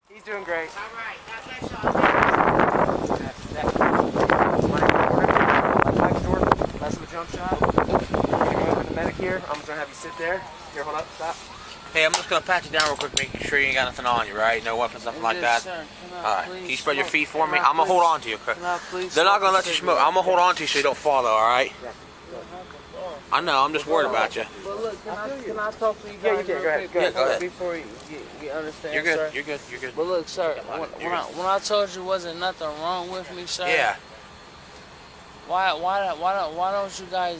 He's doing great. All right, God bless y'all. Jordan, less of a jump shot. We're gonna go over the medic here. I'm just gonna have you sit there. Here, hold up, stop. Hey, I'm just gonna pat you down real quick, making sure you ain't got nothing on you, right? No weapons, nothing like that. Alright, can you spread your feet for me? I'm gonna hold on to you, okay? They're not gonna let you smoke. I'm gonna hold on to you so you don't fall, though, alright? I know, I'm just worried about you. But look, can I talk to you guys? Yeah, you can. Go ahead. Yeah, go ahead. Before you understand, You're good, sir? you're good, you're good. But look, sir, when I told you wasn't nothing wrong with me, sir. Yeah. Why don't you guys?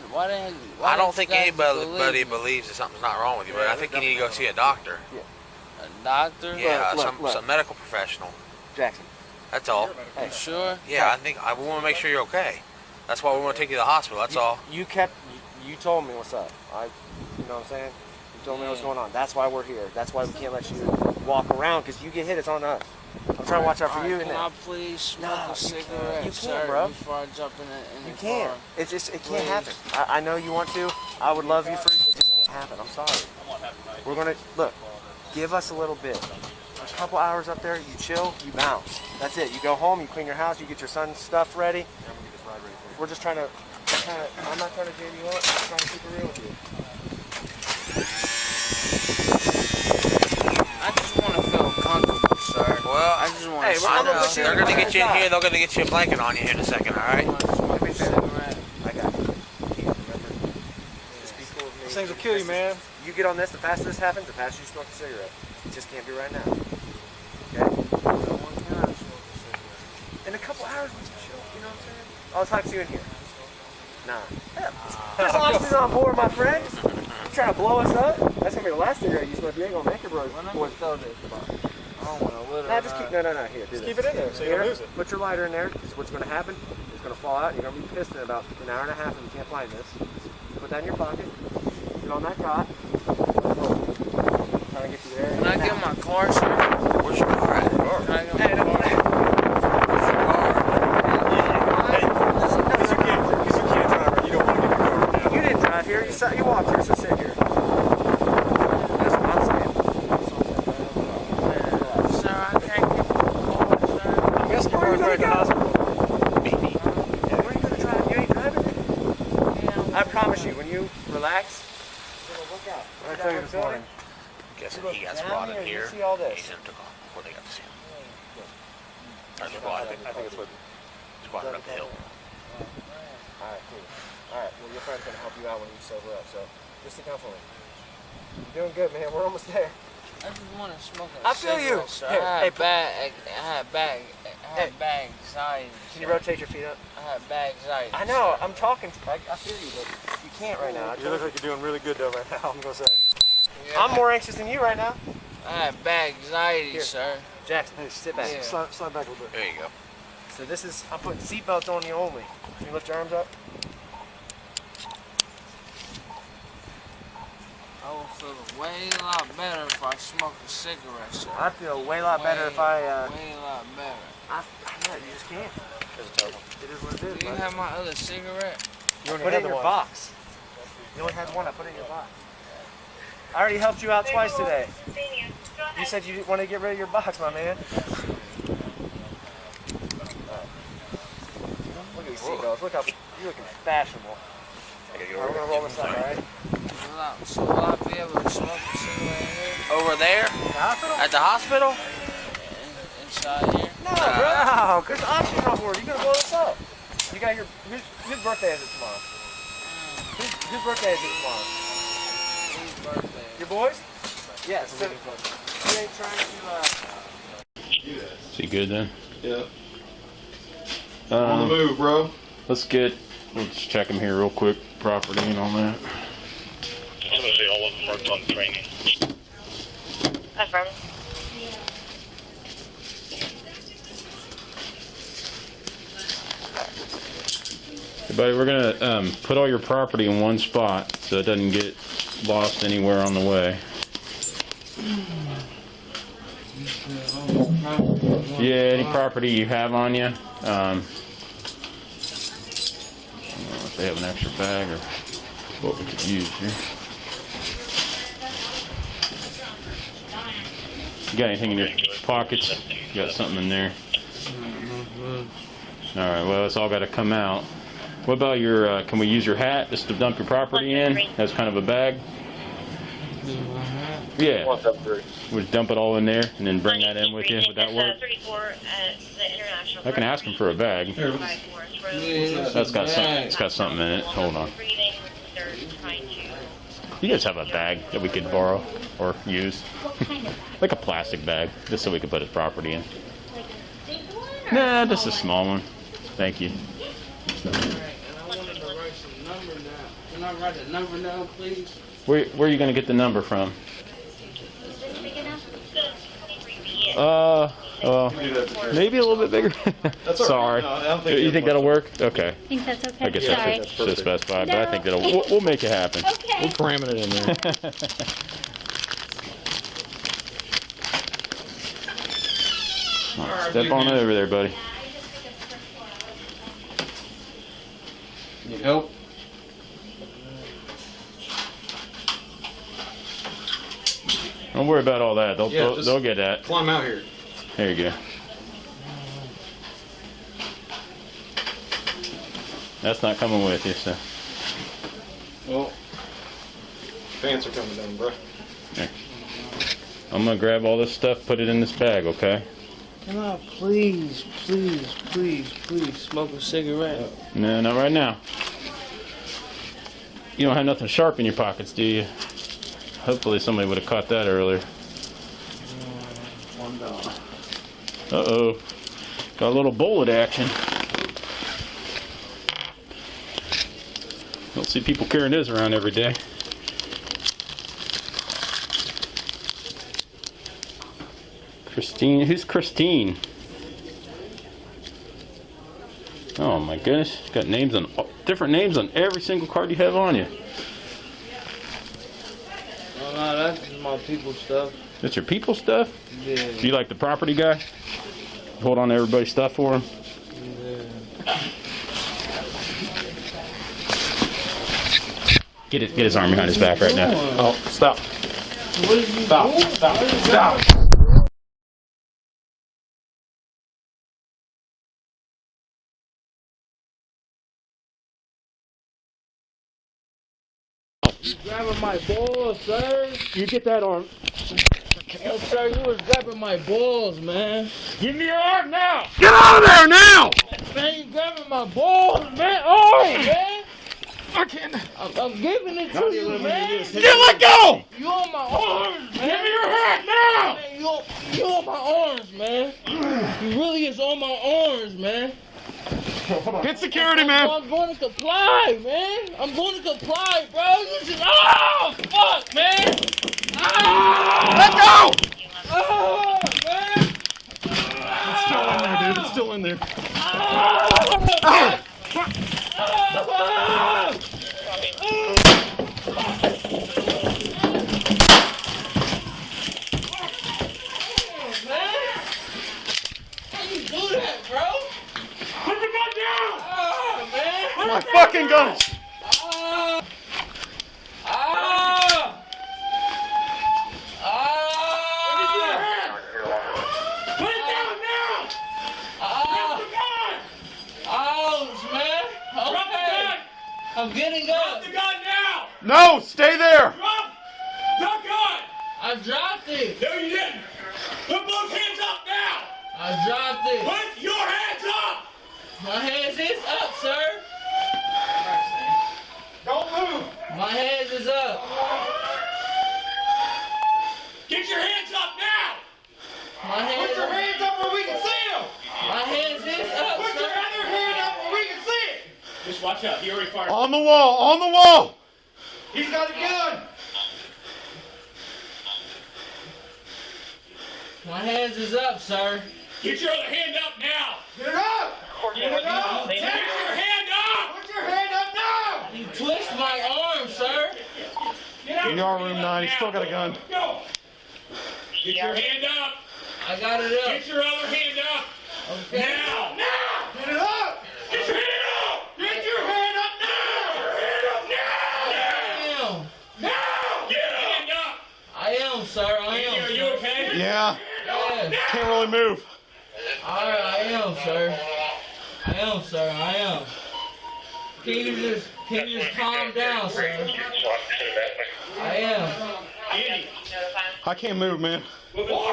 I don't think anybody believes that something's not wrong with you, but I think you need to go see a doctor. A doctor? Yeah, Look, some medical professional. Jackson. That's all. You sure? Yeah, I think we want to make sure you're okay. That's why we want to take you to the hospital. That's all. You told me what's up. You know what I'm saying? You told me what's going on. That's why we're here. That's why we can't let you walk around, because you get hit, it's on us. I'm trying to watch out for you. Can I please smoke a cigarette, you sir, can't, bro. before I jump in the You can't. car? It can't happen. I know you want to. I would love you for it. It just can't happen. I'm sorry. We're gonna look. Give us a little bit. A couple hours up there. You chill. You bounce. That's it. You go home. You clean your house. You get your son's stuff ready. We're just trying to. I'm not trying to jam you up. I'm just trying to keep it real with you. I just want to feel comfortable, sir. Well, I just want Hey, to well, I'm gonna put you they're in gonna the get you in inside. here. They're gonna get you a blanket on you here in a second. All right. smoke a cigarette. I got you. Remember? Just be cool with me. These things will kill you, man. You get on this. The faster this happens, the faster you smoke a cigarette. It just can't be right now. Okay? In a couple hours, we can chill. You know what I'm saying? I'll talk to you in here. Nah. There's oxygen on board, my friend. You trying to blow us up? That's gonna be the last cigarette you smoke. You ain't gonna make it, bro. When I'm gonna throw this, I don't want to litter. Nah, just keep. No. Here. Do Just this. keep it in there so you don't lose it. Put your lighter in there. Because what's gonna happen? It's gonna fall out. You're gonna be pissed in about an hour and a half if you can't find this. Put that in your pocket. Get on that cot. Trying to get you there. Can I get my car, sir? Where's your car at? Can I get my Hey, car? Because you can't drive it. You don't want to get the car now. You didn't drive here. You walked here, so sit here. That's what I'm saying. Sir, I can't get my car, sir. I'm guessing you're going right to the hospital. Where are you gonna drive? You ain't driving? Yeah, I promise you, when you relax, look out. I tell you this morning. Guessing Look he got down spotted here, you here. see all this. He sent him to go. Where they got to see him. Or I spotted. think it's what. Spotted up the hill. Alright, cool. Alright, well your friend's gonna help you out when you sober up, so just sit down for me. You're doing good, man. We're almost there. I just want to smoke a I feel you. cigarette, sir. Here, I hey, had bad anxiety. Can you rotate your feet up? I had bad anxiety. I know, I'm talking. I feel you, but you can't right now. You look like you're doing really good though right now. I'm gonna say. Yeah. I'm more anxious than you right now. I had bad anxiety, Here. sir. Jackson, sit back. Yeah. Slide back a little bit. There you go. So this is, I'm putting seatbelts on you only. Can you lift your arms up? I will feel way a lot better if I smoke a cigarette, sir. I feel way a lot better if I, way a lot better. yeah, you just can't. It is what it is, Do you bud. have my other cigarette? You only Put it had in the your one. box. You only had one, I put it in your box. I already helped you out twice today. You said you didn't want to get rid of your box, my man. Look at these seatbelts. Look how you're looking fashionable. I gotta get Alright, we're gonna roll this up, alright? So will I be able to smoke a cigarette here? Over there? At the hospital? Inside here? No, bro. No, there's options on board. You're gonna blow this up. You got whose birthday is it tomorrow? Whose birthday is it tomorrow? Whose birthday? Your boys? Yes. So, you ain't trying to, Is he good then? Yeah. On the move, bro. Let's check him here real quick. Property and all that. I'm gonna say all of them worked on training. Affirm. Hey, buddy, we're gonna put all your property in one spot so it doesn't get lost anywhere on the way. Yeah, any property you have on you. I don't know if they have an extra bag or what we could use here. You got anything in your pockets. You got something in there. All right. Well, it's all got to come out. What about your? Can we use your hat just to dump your property in as kind of a bag? Yeah. We'll just dump it all in there and then bring that in with you. Would that work? 34 the International. I can ask him for a bag. That's got some. It's got something in it. Hold on. You guys have a bag that we could borrow or use, like a plastic bag, just so we could put his property in. Nah, just a small one. Thank you. Can I write a number down, please? Where are you gonna get the number from? Maybe a little bit bigger. Sorry. No, I don't think You think that'll work? Okay. I think that's okay. I guess Sorry. I should specify, but I think that'll. We'll make it happen. Okay. We'll cram it in there. Step on over there, buddy. Need help? Don't worry about all that. They'll get that. Climb out here. There you go. That's not coming with you, so. Well, pants are coming down, bro. There. I'm gonna grab all this stuff, put it in this bag, okay? Can I please smoke a cigarette? No, not right now. You don't have nothing sharp in your pockets, do you? Hopefully somebody would have caught that earlier. Uh-oh. Got a little bullet action. Don't see people carrying this around every day. Christine, who's Christine? Oh my goodness, got names on different names on every single card you have on you. Oh no, that's just my people stuff. That's your people stuff? Yeah. Do you like the property guy? Hold on to everybody's stuff for him? Yeah. Get his arm behind his back right now. Oh, stop. What did you Stop. do? Stop. You grabbing my balls, sir? You get that arm. Yo, sir, you was grabbing my balls, man. Give me your arm now! Get out of there now! Man, you grabbing my balls, man. Oh, man. I can't. I'm giving it to you, man. You let go! You on my arms, man. Give me your hat now! Man, you on my arms, man. You really is on my arms, man. Get security, man. I'm going to comply, man. I'm going to comply, bro. You just, oh, fuck, man. Let go! Oh, man. It's still in there, dude. It's still in there. My fucking guns! I'm getting up. Drop the gun now! No, stay there! Drop the gun! I dropped it. No, you didn't! Put both hands up now! I dropped it. Put your hands up! My hands is up, sir. Don't move! My hands is up. Get your hands up now! My hands. Put your hands up where we can see them! My hands is up, Put your sir. other hand up where we can see it! Just watch out, he already fired. On the wall, on the wall! He's got a gun! My hands is up, sir. Get your other hand up now! Get it up! Get it up! Get your hand up! Put your hand up now! You twist my arm, sir. Get out! In your room 9, he's still got a gun. Go! Get your hand up! I got it up. Get your other hand up! Okay. Now! Now! Get it up! Get your hand up! Get your hand up now! Get your hand up now! I am. Now! Get your hand up! I am, sir. I am. Are you okay? Yeah. Go! ass. Can't really move. Alright, I am, sir. I am, sir. I am. Can you just calm down, sir? I am. I can't move, man. Get your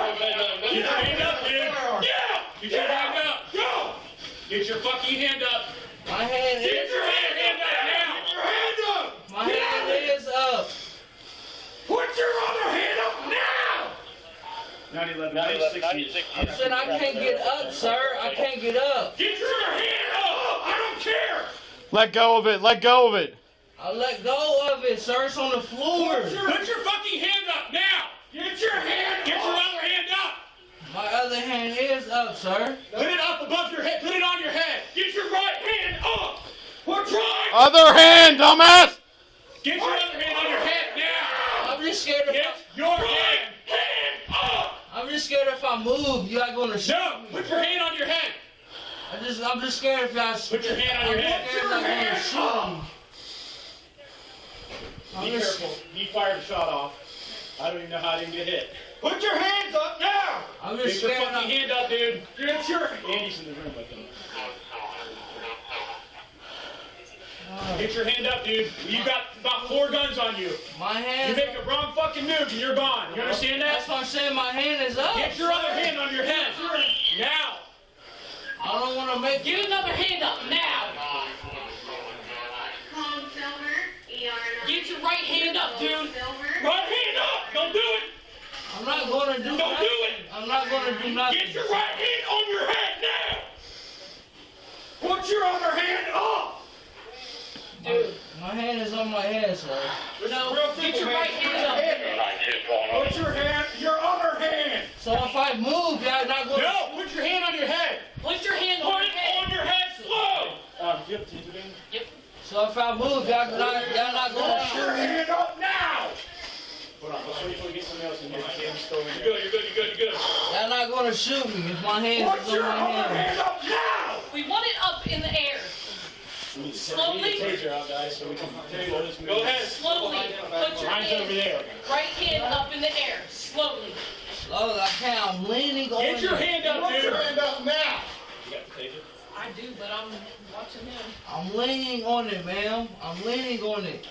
hand up, dude. Yeah. Get your hand up. Go. Get your fucking hand up. My hand Get is your hand up now. Get your hand up. My hand is up. Put your other hand up now. 96. I said I can't get up, sir. I can't get up. Get your other hand up. I don't care. Let go of it. Let go of it. I let go of it, sir. It's on the floor. Put your fucking hand up now. Get your hand. Get your other hand up. My other hand is up, sir. Put it up above your head. Put it on your head. Get your right hand up. We're trying. Other hand, dumbass. Get your other hand on your head now. I'm just scared Get your hand up. I'm just scared if I move, you are gonna shoot No, me. put your hand on your head. I'm just scared if I Put your hand on your head. I'm scared they're gonna shoot me. Be careful. He fired a shot off. I don't even know how I didn't get hit. Put your hands up now. I'm Get just your scared. fucking hand up, dude. Get your Andy's in the room with him. Get your hand up, dude. You got about 4 guns on you. My You hand. make a wrong fucking move and you're gone. You understand That's that? what I'm saying. My hand is up. Get your other hand on your head. Now. I don't want to make. Get another hand up now. Calm Silver, ER. Get your right hand up, dude. Silver. Right hand up. Don't do it. I'm not gonna do Don't nothing. do it. I'm not gonna do nothing. Get your right hand on your head now. Put your other hand up. Dude, my hand is on my head, sir. No, get your right hand up. Put your other hand. So if I move, y'all not gonna. No, put your hand on your head. Put your hand on your head slow. Do you have the taser down? So if I move, y'all not gonna Put your shoot me. hand up now. Hold on. Let's wait until we get somebody else in here. Cam's still in You're here. good, you're good, you're good, you're good. Y'all not gonna shoot me if my hand Put is your on my other hand. hand up now. We want it up in the air. We need the Slowly. taser out, guys, so we can control this move. Go ahead. Slowly. Put your Mine's over hand, there. right hand up in the air. Slowly. Oh, I can't. I'm leaning on Get your it. hand up, dude. up now. You got the taser? I do, but I'm watching him. I'm leaning on it, ma'am. I'm leaning on it.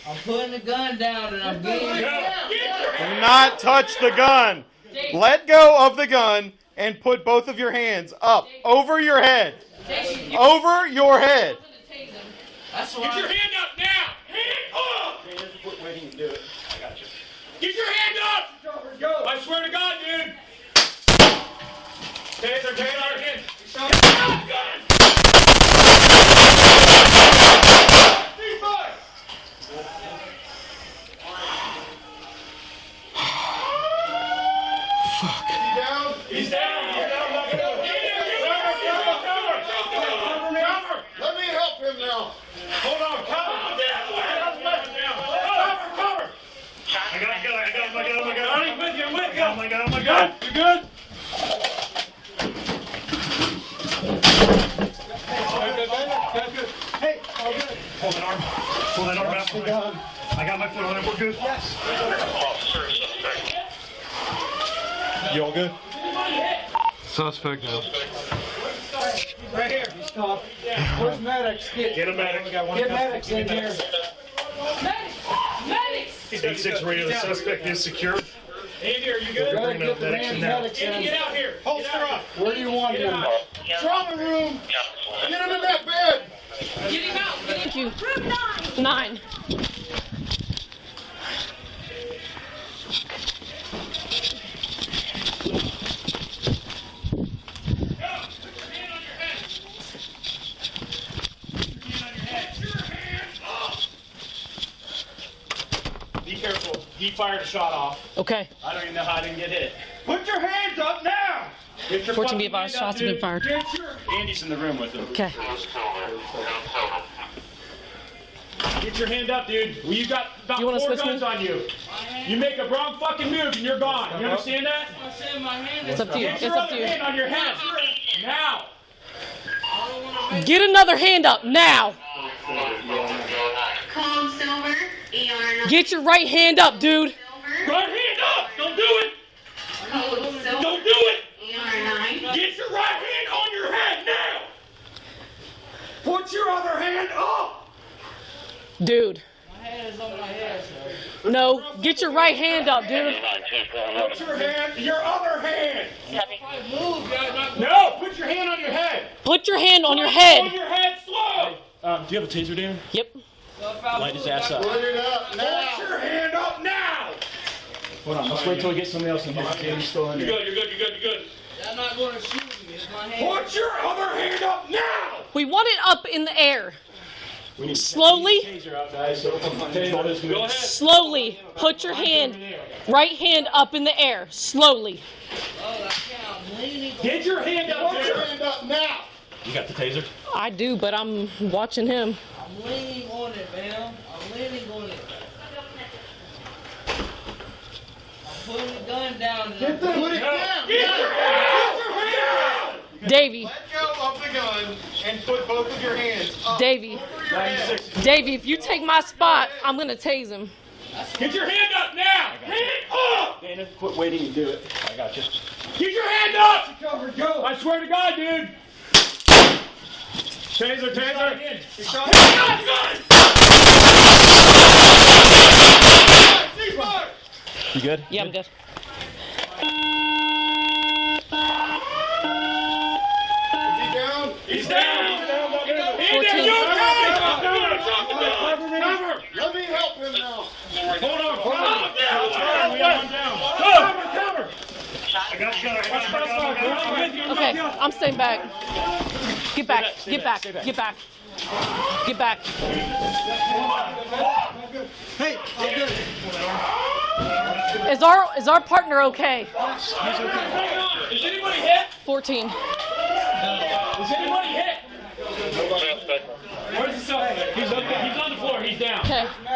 I'm putting the gun down and I'm getting. Do not touch the gun. Let go of the gun and put both of your hands up over your head. Jason, Over your head. I'm gonna tase him. That's Get your why. hand up now. Hand up. Okay, there's a quick way he can do it. I got you. Get your hand up. Go. I swear to God, dude. Taser, take it out of hand. Shotgun. C5. He's down. Let me help him now. Hold on. Cover. Oh my God. You good? Pull that arm out. I got my foot on it. We're good. Yes. You all good? Suspect now. Right here. He's caught. Where's medics? Get a medic. Get medics in here. Medics! Medics! 8-6 radio. The suspect is secure. Andy, are you good? Bring the medics in now. Andy, get out here. Holster Get out up. Where do you want him? Trauma room. Get him in that bed. Get him out! Thank you. Room 9. Be careful. He fired a shot off. Okay. I don't even know how I didn't get hit. Put your hands up now. Get your 14 fucking be advised, hand up, shots have been dude. fired. Get your Andy's in the room with him. Okay. Get your hand up, dude. Well, you got about You wanna 4 switch guns me? on you. You make a wrong fucking move and you're gone. You understand that? I'm saying my hand It's is up to you. Get It's your up to other hand you. on your head. Now. I don't want to make. Get another hand up now. Calm Silver, ER. Get your right hand up, dude. Silver. Right hand up. Don't do it. Don't do it. ER9. Get your right hand on your head now. Put your other hand up. Dude. My hand is on my head, sir. No, get your right hand up, dude. Put your hand, your other hand. If I move, y'all not No, put your hand on your head. Put your hand on your On head. your head, slow. Do you have a taser, Dan? Yep. So if I Light move, his ass up. Put it up now. Put your hand up now. Hold on, let's wait till we get somebody else in here. Danny's still in You're there. good, you're good, you're good, you're good. y'all not going to shoot me. It's my hand. Put your other hand up now. We want it up in the air. We need Slowly. taser out, guys. So taser. Go ahead. Slowly. Put your hand, right hand up in the air. Slowly. Oh, I can't. I'm leaning. Get your hand up Put your there. hand up now. You got the taser? I do, but I'm watching him. I'm leaning on it, man. I'm leaning on it. I'm putting the gun down. And I'm Put it down. Get your hand down. Davey, Let go of the gun and put both of your hands up Davey, over your head. Davey, if you take my spot, I'm gonna tase him. Get your hand up now. Hand up. Dana, quit waiting and do it. I got you. Get your hand up. Go. I swear to God, dude. Taser, taser. Hand up, gun. You good? Yeah, I'm good. Is he down? He's down. He's down. 14. You're cover. Let me help him now. Hold on. Cover. I got you. I got you. Okay, I'm staying back. Get back, get back, get back. Get back. Hey, I'm good. Is our partner okay? Is anybody hit? 14. Is anybody hit?